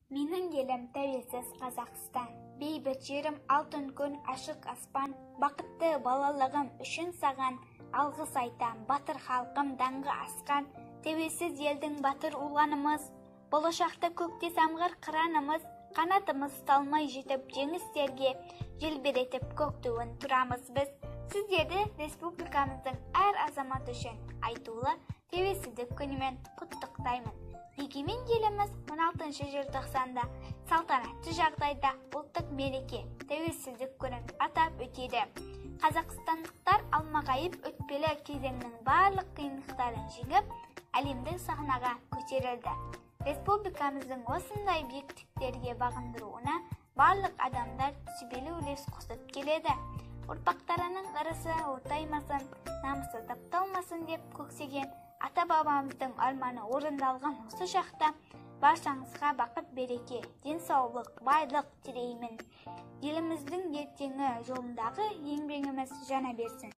Менің елім тәуелсіз Қазақстан. Бейбіт жерім, алтын күн, ашық аспан. Бақытты балалығым үшін саған алғыс айтам. Батыр халқым даңқы асқан. Тәуелсіз елдің батыр ұланымыз. Болашақта көкте самғар қыранымыз. Қанатымыз талмай жетіп жеңістерге желбіретіп көк туын тұрамыз біз. Сіздерді республикамыздың әр азамат үшін айтулы тәуелсіздік күнімен құттықтаймын. Егемен еліміз 16 желтоқсанда салтанатты жағдайда ұлттық мереке тәуелсіздік күнін атап өтеді. Қазақстандықтар алмағайып өтпелі кезеңнің барлық қиындықтарын жеңіп, әлемдік сахнаға көтерілді. Республикамыздың осындай биіктіктерге бағындыруына барлық адамдар сүбелі үлес қосып келеді. Ұрпақтарының ырысы ортаймасын, намысы тапталмасын деп көксеген ата-бабамыздың арманы орындалған осы шақта баршаңызға бақыт, береке, денсаулық, байлық тілеймін. Еліміздің ертеңі жолындағы еңбегіміз жана берсін.